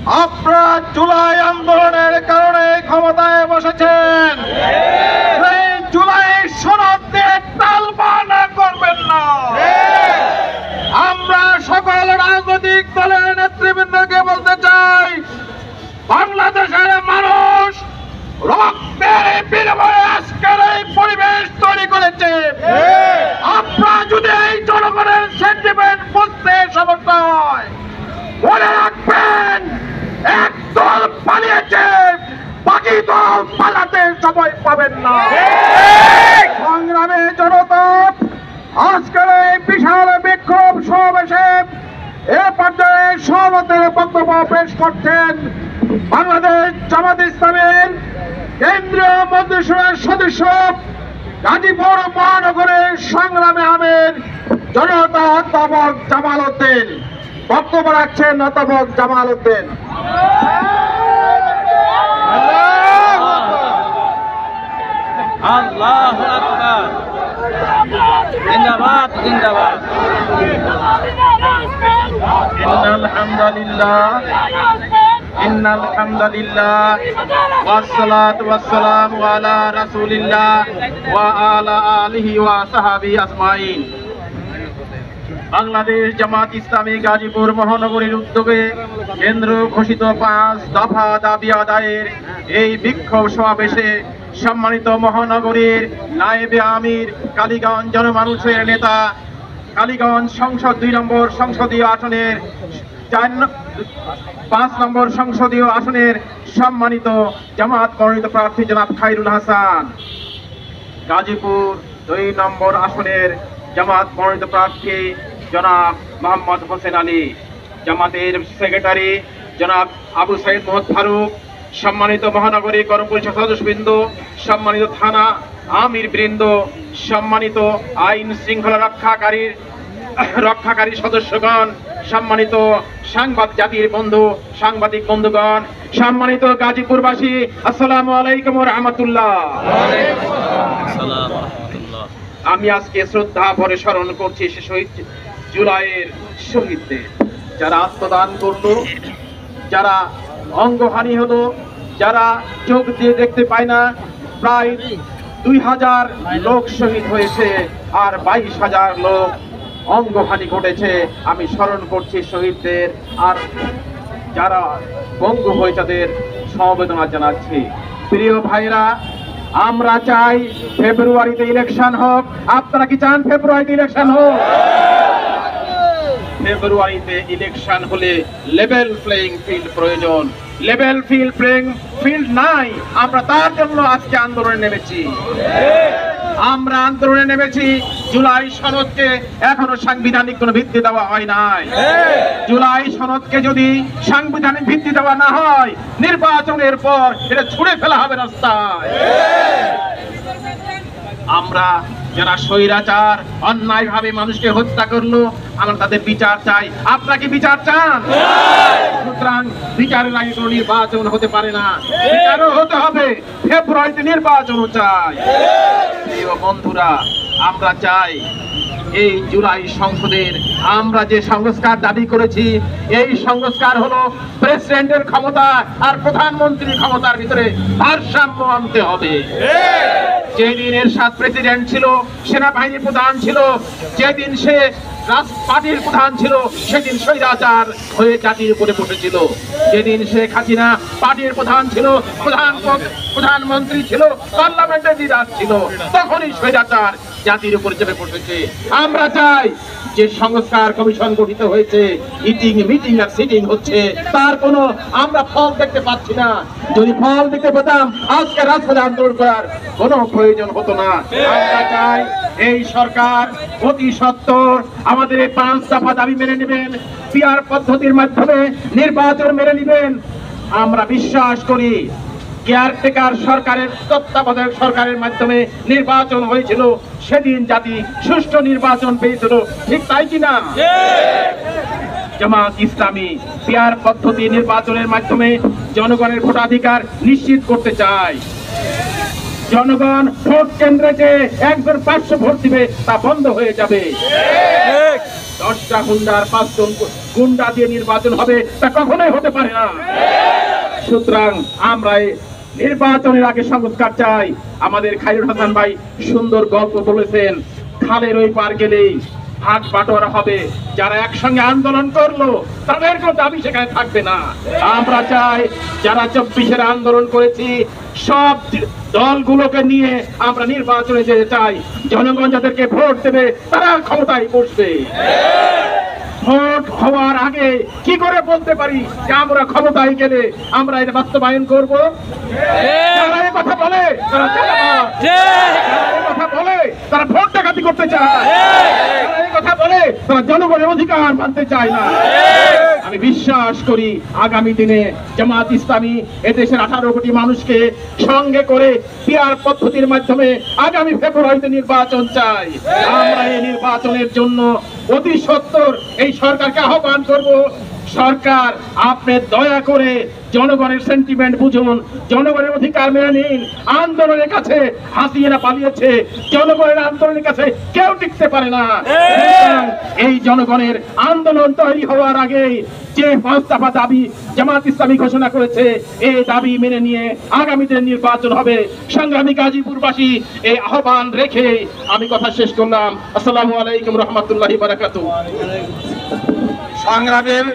আপনারা জুলাই আন্দোলনের কারণে ক্ষমতায় বসেছেন, এই জুলাই সনদ দিয়ে টালবানা করবেন না। আমরা সকল রাজনৈতিক দলের নেতৃবৃন্দকে বলতে চাই, বাংলাদেশের মানুষ রক্তের বিনিময়ে আজকের এই পরিবেশ তৈরি করেছে। আপনারা যদি এই জনগণের সেন্টিমেন্ট বুঝতে সমস্যা হয়, মনে রাখবেন একদল পালিয়েছে, বাকি দল পালাতে সময় পাবেন না। সংগ্রামী জনতা, আজকের এই বিশাল বিক্ষোভ সমাবেশে এ পর্যায়ে সভাপতির বক্তব্য পেশ করছেন বাংলাদেশ জামাত ইসলামের কেন্দ্রীয় মন্ত্রিসভার সদস্য গাজীপুর মহানগরের সংগ্রামী আমির জনতা অধ্যাপক জামাল উদ্দিন। বক্তব্য রাখছেন অধ্যাপক জামাল উদ্দিন। আল্লাহু আকবার। জিন্দাবাদ জিন্দাবাদ। ইন্নাল হামদুলিল্লাহ ওয়াসসালাতু ওয়াসসালামু আলা রাসূলিল্লাহ ওয়া আলা আলিহি ওয়া সাহবিহি আজমাইন। বাংলাদেশ জামাত ইসলামী গাজীপুর মহানগরীর উদ্যোগে কেন্দ্র ঘোষিত 5 দফা দাবি আদায়ের এই বিক্ষোভ সমাবেশে সম্মানিত মহানগরীর নায়েবে আমির, কালীগঞ্জ জনমানুষের নেতা, কালীগঞ্জ সংসদ 2 নম্বর সংসদীয় আসনের 5 নম্বর সংসদীয় আসনের সম্মানিত জামাত মনোনীত প্রার্থী জনাব খায়রুল হাসান, গাজীপুর 2 নম্বর আসনের জামাত মনোনীত প্রার্থী জনাব মোহাম্মদ হোসেন আলী, জামাতের সেক্রেটারি জনাব আবু সাইদ মোহাম্মদ ফারুক, সম্মানিত মহানগরী কর্ম পরিষদ সদস্যবৃন্দ, সম্মানিত থানা আমির বৃন্দ, সম্মানিত আইন শৃঙ্খলা রক্ষাকারী সদস্যগণ, সম্মানিত জাতির বন্ধু সাংবাদিক বন্ধুগণ, সম্মানিত গাজীপুরবাসী, আসসালামু আলাইকুম ওয়া রাহমাতুল্লাহ। আমি আজকে শ্রদ্ধা ভরে স্মরণ করছি সে শহীদ জুলাইয়ের শহীদদের, যারা আত্মদান করলো, যারা অঙ্গহানি হলো, যারা চোখ দিয়ে দেখতে পায় না। প্রায় 2000 লোক শহীদ হয়েছে আর 22,000 লোক অঙ্গহানি ঘটেছে। আমি স্মরণ করছি শহীদদের, আর যারা পঙ্গু হয়ে তাদের সমবেদনা জানাচ্ছি। প্রিয় ভাইরা, আমরা চাই ফেব্রুয়ারিতে ইলেকশন হোক। আপনারা কি চান ফেব্রুয়ারিতে ইলেকশন হোক? ফেব্রুয়ারিতে ইলেকশন হলে লেভেল প্লেইং ফিল্ড প্রয়োজন। লেভেল প্লেইং ফিল্ড নাই, আমরা তার জন্য আজকে আন্দোলনে নেমেছি। আমরা আন্দোলনে নেমেছি। জুলাই সনদকে এখনো সাংবিধানিক কোনো ভিত্তি দেওয়া হয় নাই। জুলাই সনদকে যদি সাংবিধানিক ভিত্তি দেওয়া না হয়, নির্বাচনের পর এটা ছুঁড়ে ফেলা হবে রাস্তায়। আমরা যারা স্বৈরাচার অন্যায়ভাবে মানুষকে হত্যা করলো, আমরা তাদের বিচার চাই। আপনারা কি বিচার চান? সুতরাং বিচারের আগে কোনো নির্বাচন হতে পারে না, বিচারও হতে হবে। ফেব্রুয়ারিতে নির্বাচনও চাই। প্রিয় বন্ধুরা, আমরা চাই এই জুলাই সংসদের আমরা যে সংস্কার দাবি করেছি, এই সংস্কার হলো প্রেসিডেন্টের ক্ষমতা আর প্রধানমন্ত্রীর ক্ষমতার ভিতরে ভারসাম্য আনতে হবে। যেদিন এরশাদ প্রেসিডেন্ট ছিল, সেনাবাহিনীর প্রধান ছিল, যেদিন সে পার্টির প্রধান ছিল, সেদিন স্বৈরাচার হয়ে জাতির উপরে বসেছিল। যেদিন শেখ হাসিনা পার্টির প্রধান ছিল, প্রধানমন্ত্রী ছিল, পার্লামেন্টের লিডার ছিল, তখনই স্বৈরাচার জাতির উপরে চেপে বসেছে। আমরা চাই যে সংস্কার কমিশন গঠিত হয়েছে, মিটিং আর সিটিং হচ্ছে, তার কোনো আমরা ফল দেখতে পাচ্ছি না। যদি ফল দেখতে পেতাম, আজকে রাজপথে আন্দোলন করার কোনো প্রয়োজন হতো না। আমরা চাই এই সরকার অতি সত্বর আমাদের এই 5 দফা দাবি মেনে নেবেন, পিআর পদ্ধতির মাধ্যমে নির্বাচন মেনে নেবেন। আমরা বিশ্বাস করি কেয়ারটেকার সরকারের তত্ত্বাবধায়ক সরকারের মাধ্যমে নির্বাচন হয়েছিল, সেদিন জাতি সুষ্ঠু নির্বাচন পেয়েছিল। ঠিক তাই কিনা? জামাত ইসলামী পিআর পদ্ধতি নির্বাচনের মাধ্যমে জনগণের ভোটাধিকার নিশ্চিত করতে চায়। জনগণ ভোট কেন্দ্রে যে একজন 500 ভোট দিবে তা বন্ধ হয়ে যাবে। 10টা গুন্ডার 5 জন গুন্ডা দিয়ে নির্বাচন হবে, তা কখনোই হতে পারে না। সুতরাং আমরা এই নির্বাচনের আগে সংস্কার চাই। আমাদের খায়রুল হাসান ভাই সুন্দর গল্প বলেছেন, খালের ওই পার গেলেই ভাগ বাটোয়ারা হবে। যারা একসঙ্গে আন্দোলন করলো তাদের কোনো দাবি সেখানে থাকবে না। আমরা চাই যারা 24-এর আন্দোলন করেছি সব দলগুলোকে নিয়ে আমরা নির্বাচনে যেতে চাই। জনগণ যাদেরকে ভোট দেবে তারা ক্ষমতায় বসবে। ভোট হওয়ার আগে কি করে বলতে পারি যে আমরা ক্ষমতায় গেলে আমরা এটা বাস্তবায়ন করব? যারা এই কথা বলে তারা চাঁদাবাজ। যারা এই কথা বলে তারা ভোট ডাকাতি করতে চায়। যারা এই কথা বলে তারা জনগণের অধিকার মানতে চায় না। আমি বিশ্বাস করি আগামী দিনে জামাত ইসলামী এদেশের 18 কোটি মানুষকে সঙ্গে করে পিআর পদ্ধতির মাধ্যমে আগামী ফেব্রুয়ারিতে নির্বাচন চাই। আমরা এই নির্বাচনের জন্য অতি সত্বর এই সরকারকে আহ্বান করব, সরকার আপনি দয়া করে জনগণের সেন্টিমেন্ট বুঝুন, জনগণের অধিকার মেনে নিন। আন্দোলনের কাছে হাসিনা পালিয়েছে, জনগণের আন্দোলনের কাছে কেউ টিকতে পারে না। এই জনগণের আন্দোলন তৈরি হওয়ার আগে যে 5 দফা দাবি জামাত ইসলামী ঘোষণা করেছে এই দাবি মেনে নিয়ে আগামীতে নির্বাচন হবে। সংগ্রামী গাজীপুরবাসী এই আহ্বান রেখে আমি কথা শেষ করলাম। আসসালামু আলাইকুম রহমতুল্লাহি বারাকাতুহু। সংগ্রামের